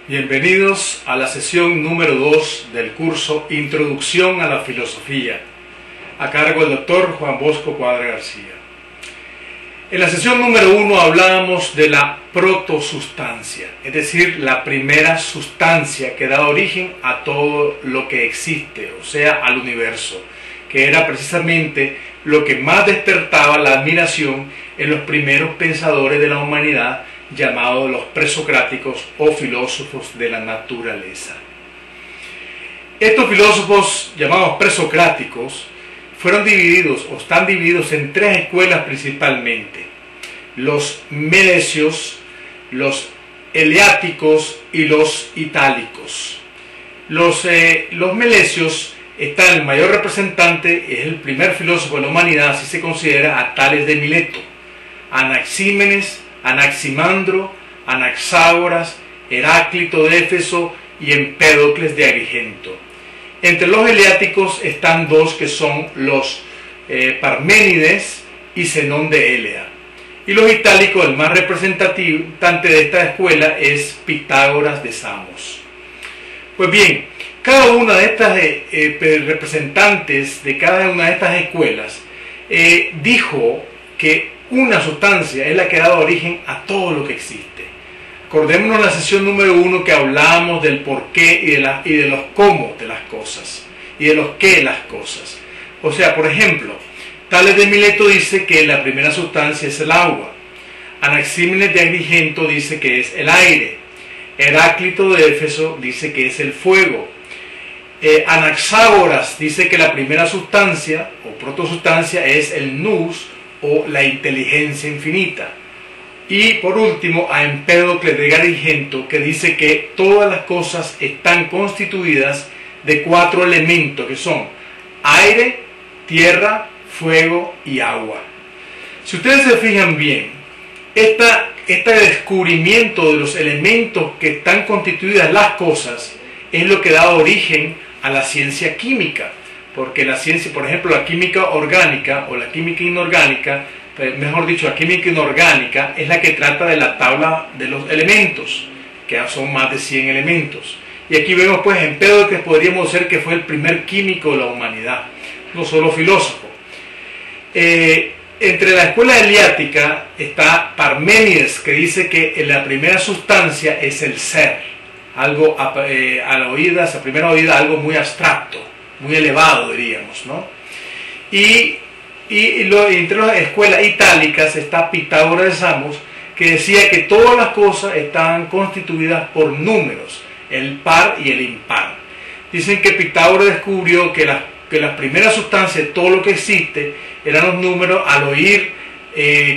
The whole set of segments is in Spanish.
Bienvenidos a la sesión número 2 del curso Introducción a la Filosofía, a cargo del doctor Juan Bosco Cuadra García. En la sesión número 1 hablábamos de la protosustancia, es decir, la primera sustancia que da origen a todo lo que existe, o sea, al universo, que era precisamente lo que más despertaba la admiración en los primeros pensadores de la humanidad, llamados los presocráticos o filósofos de la naturaleza. Estos filósofos llamados presocráticos fueron divididos o están divididos en tres escuelas principalmente: los melesios, los eleáticos y los itálicos. Los melesios está el mayor representante, es el primer filósofo de la humanidad, así se considera, a Tales de Mileto, Anaxímenes, Anaximandro, Anaxágoras, Heráclito de Éfeso y Empédocles de Agrigento. Entre los eleáticos están dos que son los Parménides y Zenón de Elea. Y los itálicos, el más representante de esta escuela es Pitágoras de Samos. Pues bien, cada una de estas representantes de cada una de estas escuelas dijo que una sustancia es la que ha dado origen a todo lo que existe. Acordémonos en la sesión número 1 que hablábamos del porqué y de los cómo de las cosas y de los qué de las cosas. O sea, por ejemplo, Tales de Mileto dice que la primera sustancia es el agua. Anaxímenes de Agrigento dice que es el aire. Heráclito de Éfeso dice que es el fuego. Anaxágoras dice que la primera sustancia o protosustancia es el nous o la inteligencia infinita. Y por último a Empédocles de Agrigento, que dice que todas las cosas están constituidas de 4 elementos que son aire, tierra, fuego y agua. Si ustedes se fijan bien, este descubrimiento de los elementos que están constituidas las cosas es lo que da origen a la ciencia química, porque la ciencia, por ejemplo, la química orgánica o la química inorgánica, mejor dicho, la química inorgánica es la que trata de la tabla de los elementos, que son más de 100 elementos. Y aquí vemos pues Empédocles, podríamos decir que fue el primer químico de la humanidad, no solo filósofo. Entre la escuela eleática está Parménides, que dice que la primera sustancia es el ser, algo a primera oída, algo muy abstracto, muy elevado, diríamos, ¿no? Y entre las escuelas itálicas está Pitágoras de Samos, que decía que todas las cosas estaban constituidas por números, el par y el impar. Dicen que Pitágoras descubrió que las primeras sustancias de todo lo que existe eran los números. Al oír,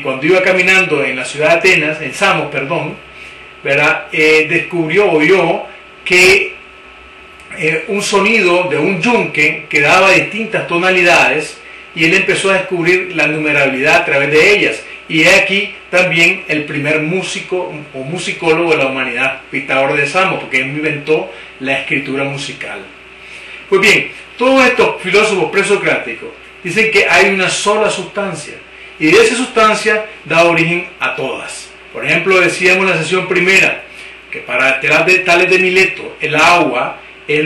cuando iba caminando en la ciudad de Atenas, en Samos, perdón, ¿verdad? Oyó que un sonido de un yunque que daba distintas tonalidades, y él empezó a descubrir la numerabilidad a través de ellas. Y es aquí también el primer músico o musicólogo de la humanidad, Pitágoras de Samos, porque él inventó la escritura musical. Pues bien, todos estos filósofos presocráticos dicen que hay una sola sustancia, y de esa sustancia da origen a todas. Por ejemplo, decíamos en la sesión primera que para Tales de Mileto el agua es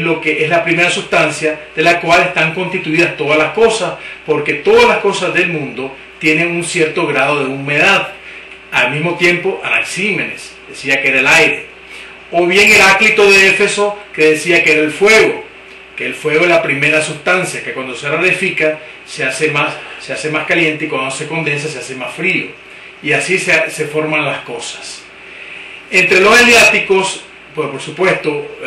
la primera sustancia de la cual están constituidas todas las cosas, porque todas las cosas del mundo tienen un cierto grado de humedad. Al mismo tiempo, Anaxímenes decía que era el aire, o bien Heráclito de Éfeso, que decía que era el fuego, que el fuego es la primera sustancia, que cuando se rarifica se hace más caliente, y cuando se condensa se hace más frío, y así se forman las cosas. Entre los eleáticos, pues por supuesto,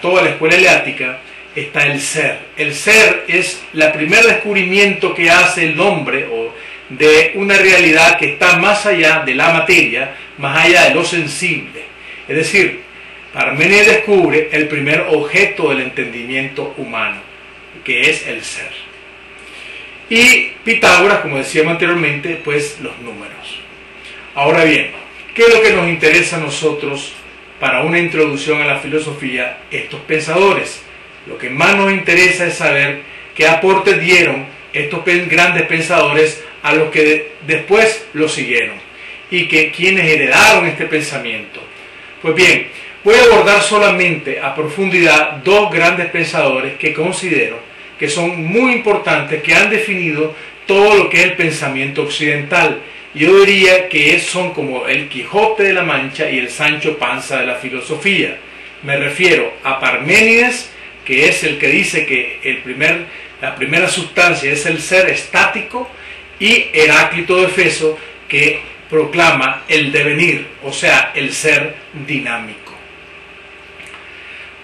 toda la escuela eleática está el ser. El ser es el primer descubrimiento que hace el hombre de una realidad que está más allá de la materia, más allá de lo sensible. Es decir, Parménides descubre el primer objeto del entendimiento humano, que es el ser. Y Pitágoras, como decíamos anteriormente, pues los números. Ahora bien, ¿qué es lo que nos interesa a nosotros para una introducción a la filosofía? Estos pensadores. Lo que más nos interesa es saber qué aportes dieron estos grandes pensadores a los que después los siguieron, y que quienes heredaron este pensamiento. Pues bien, voy a abordar solamente a profundidad dos grandes pensadores que considero que son muy importantes, que han definido todo lo que es el pensamiento occidental. Yo diría que son como el Quijote de la Mancha y el Sancho Panza de la filosofía. Me refiero a Parménides, que es el que dice que la primera sustancia es el ser estático, y Heráclito de Éfeso, que proclama el devenir, o sea, el ser dinámico.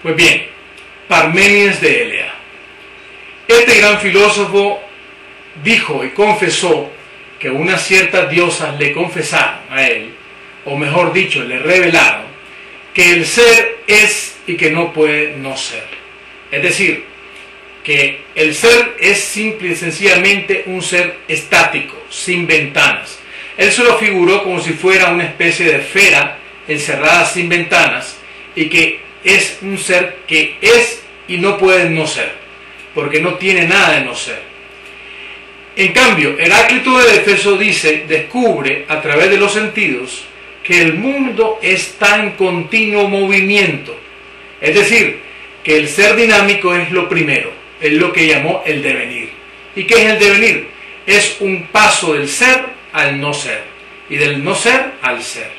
Pues bien, Parménides de Elea. Este gran filósofo dijo y confesó que unas ciertas diosas le confesaron a él, o mejor dicho, le revelaron, que el ser es y que no puede no ser. Es decir, que el ser es simple y sencillamente un ser estático, sin ventanas. Él se lo figuró como si fuera una especie de esfera encerrada sin ventanas, y que es un ser que es y no puede no ser, porque no tiene nada de no ser. En cambio, Heráclito de Éfeso descubre a través de los sentidos que el mundo está en continuo movimiento. Es decir, que el ser dinámico es lo primero, es lo que llamó el devenir. ¿Y qué es el devenir? Es un paso del ser al no ser, y del no ser al ser.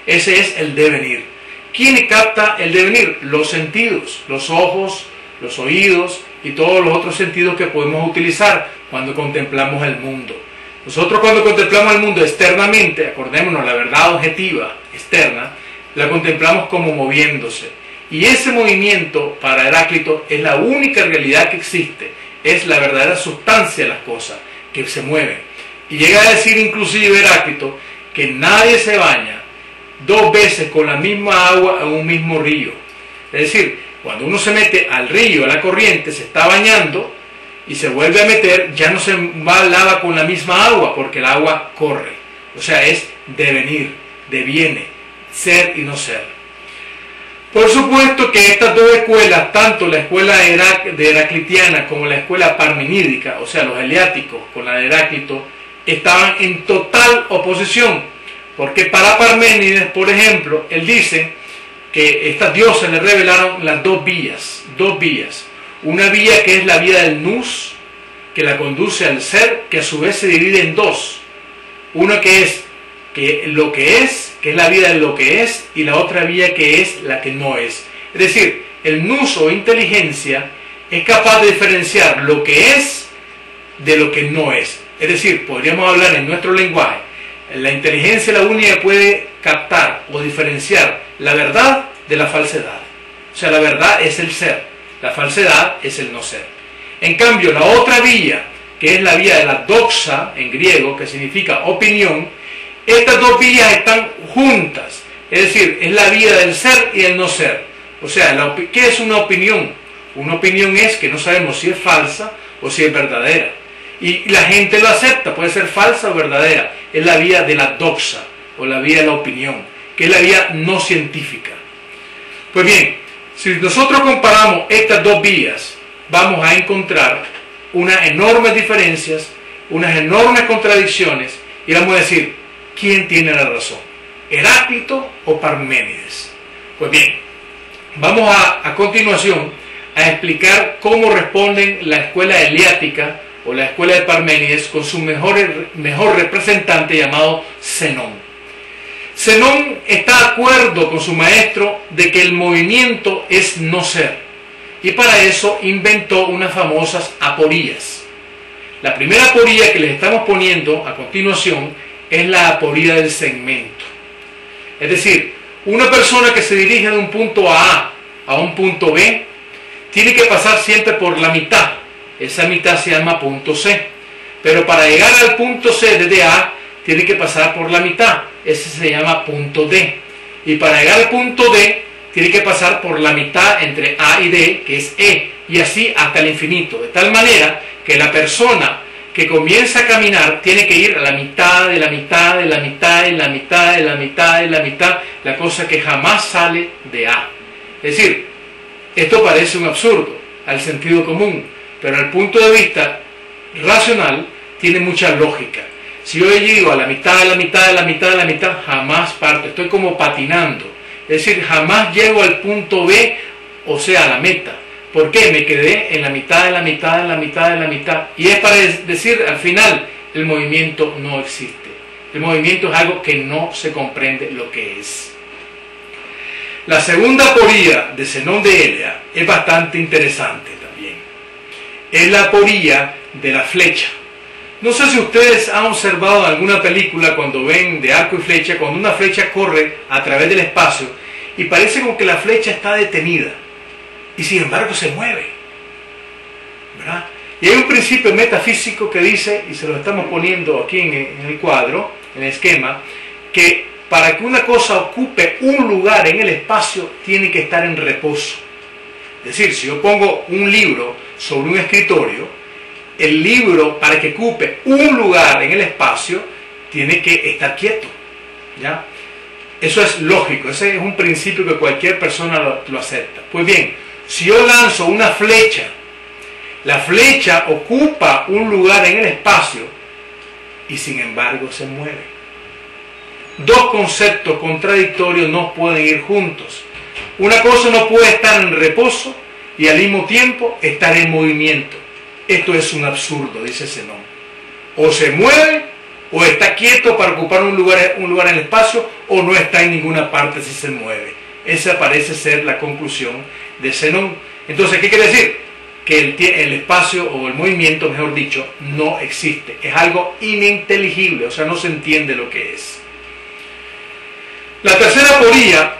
Ese es el devenir. ¿Quién capta el devenir? Los sentidos, los ojos, los oídos y todos los otros sentidos que podemos utilizar cuando contemplamos el mundo. Nosotros cuando contemplamos el mundo externamente, acordémonos, la verdad objetiva externa, la contemplamos como moviéndose. Y ese movimiento para Heráclito es la única realidad que existe, es la verdadera sustancia de las cosas que se mueven. Y llega a decir inclusive Heráclito que nadie se baña dos veces con la misma agua en un mismo río. Es decir, cuando uno se mete al río, a la corriente, se está bañando y se vuelve a meter, ya no se va al lava con la misma agua, porque el agua corre. O sea, es devenir, deviene, ser y no ser. Por supuesto que estas dos escuelas, tanto la escuela de Heraclitiana como la escuela parmenídica, o sea, los eleáticos con la de Heráclito, estaban en total oposición. Porque para Parménides, por ejemplo, él dice que estas diosas le revelaron las dos vías. Una vía que es la vía del nous, que la conduce al ser, que a su vez se divide en dos. Una que es lo que es la vida de lo que es, y la otra vía que es la que no es. Es decir, el nous o inteligencia es capaz de diferenciar lo que es de lo que no es. Es decir, podríamos hablar en nuestro lenguaje, la inteligencia es la única que puede captar o diferenciar la verdad de la falsedad. O sea, la verdad es el ser, la falsedad es el no ser. En cambio, la otra vía, que es la vía de la doxa en griego, que significa opinión, estas dos vías están juntas. Es decir, es la vía del ser y el no ser. O sea, ¿qué es una opinión? Una opinión es que no sabemos si es falsa o si es verdadera. Y la gente lo acepta, puede ser falsa o verdadera. Es la vía de la doxa, o la vía de la opinión, que es la vía no científica. Pues bien, si nosotros comparamos estas dos vías, vamos a encontrar unas enormes diferencias, unas enormes contradicciones, y vamos a decir, ¿quién tiene la razón? ¿Heráclito o Parménides? Pues bien, vamos a continuación a explicar cómo responden la escuela eleática o la escuela de Parménides con su mejor representante llamado Zenón. Zenón está de acuerdo con su maestro de que el movimiento es no ser, y para eso inventó unas famosas aporías. La primera aporía que les estamos poniendo a continuación es la aporía del segmento. Es decir, una persona que se dirige de un punto A a un punto B tiene que pasar siempre por la mitad. Esa mitad se llama punto C. Pero para llegar al punto C desde A, tiene que pasar por la mitad. Ese se llama punto D. Y para llegar al punto D, tiene que pasar por la mitad entre A y D, que es E. Y así hasta el infinito. De tal manera que la persona que comienza a caminar tiene que ir a la mitad de la mitad de la mitad de la mitad de la mitad de la mitad, la cosa que jamás sale de A. Es decir, esto parece un absurdo al sentido común, pero al punto de vista racional tiene mucha lógica. Si yo llego a la mitad de la mitad de la mitad de la mitad, jamás parto, estoy como patinando. Es decir, jamás llego al punto B, o sea, a la meta. ¿Por qué? Me quedé en la mitad, en la mitad, en la mitad, en la mitad. Y es para decir, al final, el movimiento no existe. El movimiento es algo que no se comprende lo que es. La segunda aporía de Zenón de Elea es bastante interesante también. Es la aporía de la flecha. No sé si ustedes han observado en alguna película cuando ven de arco y flecha, cuando una flecha corre a través del espacio y parece como que la flecha está detenida y sin embargo se mueve, ¿verdad? Y hay un principio metafísico que dice, y se lo estamos poniendo aquí en el cuadro, en el esquema, que para que una cosa ocupe un lugar en el espacio tiene que estar en reposo. Es decir, si yo pongo un libro sobre un escritorio, el libro, para que ocupe un lugar en el espacio, tiene que estar quieto, ¿ya? Eso es lógico, ese es un principio que cualquier persona lo acepta. Pues bien, si yo lanzo una flecha, la flecha ocupa un lugar en el espacio y sin embargo se mueve. Dos conceptos contradictorios no pueden ir juntos. Una cosa no puede estar en reposo y al mismo tiempo estar en movimiento. Esto es un absurdo, dice Zenón. O se mueve, o está quieto para ocupar un lugar en el espacio, o no está en ninguna parte si se mueve. Esa parece ser la conclusión de Zenón. Entonces, ¿qué quiere decir? Que el espacio, o el movimiento, mejor dicho, no existe. Es algo ininteligible, o sea, no se entiende lo que es. La tercera aporía,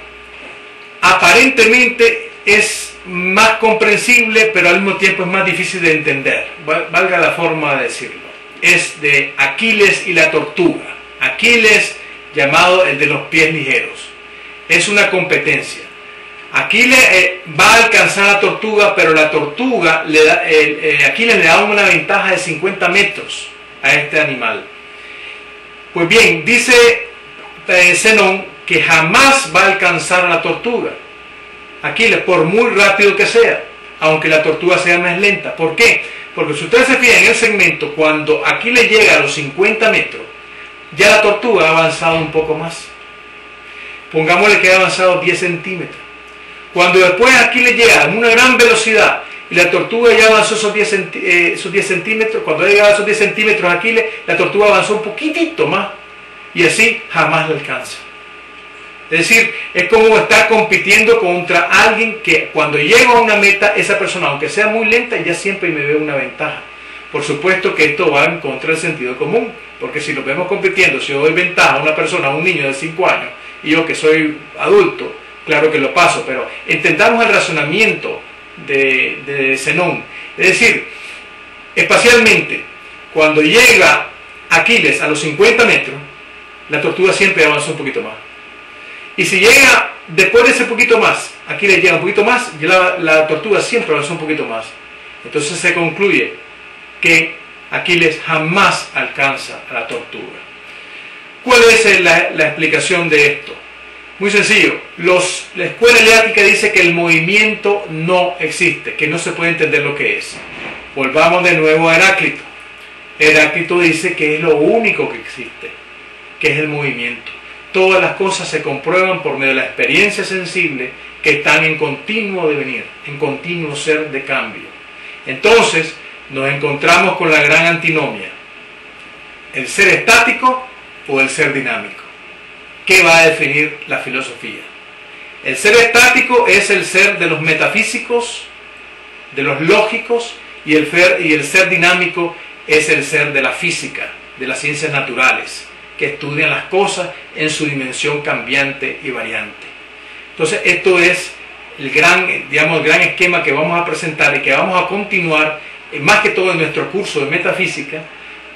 aparentemente, es más comprensible, pero al mismo tiempo es más difícil de entender, valga la forma de decirlo. Es de Aquiles y la tortuga. Aquiles, llamado el de los pies ligeros. Es una competencia. Aquiles va a alcanzar a la tortuga, pero la tortuga, Aquiles le da una ventaja de 50 metros a este animal. Pues bien, dice Zenón que jamás va a alcanzar a la tortuga. Aquiles, por muy rápido que sea, aunque la tortuga sea más lenta. ¿Por qué? Porque si ustedes se fijan en el segmento, cuando Aquiles llega a los 50 metros, ya la tortuga ha avanzado un poco más. Pongámosle que ha avanzado 10 centímetros. Cuando después Aquiles llega a una gran velocidad y la tortuga ya avanzó esos 10 centímetros, cuando ha llegado a esos 10 centímetros Aquiles, la tortuga avanzó un poquitito más y así jamás la alcanza. Es decir, es como estar compitiendo contra alguien que cuando llego a una meta, esa persona, aunque sea muy lenta, ya siempre me ve una ventaja. Por supuesto que esto va en contra del sentido común, porque si nos vemos compitiendo, si yo doy ventaja a una persona, a un niño de 5 años, y yo que soy adulto, claro que lo paso, pero entendamos el razonamiento de Zenón. Es decir, espacialmente, cuando llega Aquiles a los 50 metros, la tortuga siempre avanza un poquito más. Y si llega después de ese poquito más, Aquiles llega un poquito más, y la tortuga siempre avanza un poquito más. Entonces se concluye que Aquiles jamás alcanza a la tortuga. ¿Cuál es la explicación de esto? Muy sencillo. La escuela eleática dice que el movimiento no existe, que no se puede entender lo que es. Volvamos de nuevo a Heráclito. Heráclito dice que es lo único que existe, que es el movimiento. Todas las cosas se comprueban por medio de la experiencia sensible, que están en continuo devenir, en continuo ser de cambio. Entonces nos encontramos con la gran antinomia: el ser estático o el ser dinámico. ¿Qué va a definir la filosofía? El ser estático es el ser de los metafísicos, de los lógicos, y el ser dinámico es el ser de la física, de las ciencias naturales, que estudian las cosas en su dimensión cambiante y variante. Entonces, esto es el gran esquema que vamos a presentar y que vamos a continuar, más que todo en nuestro curso de metafísica,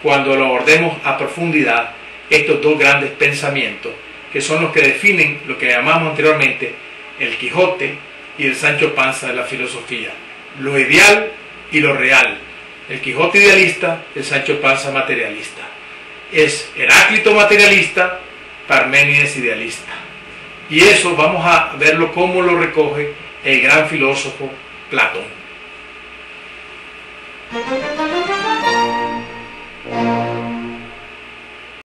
cuando lo abordemos a profundidad, estos dos grandes pensamientos, que son los que definen lo que llamamos anteriormente el Quijote y el Sancho Panza de la filosofía: lo ideal y lo real. El Quijote idealista, el Sancho Panza materialista. Es Heráclito materialista, Parménides idealista. Y eso vamos a verlo cómo lo recoge el gran filósofo Platón.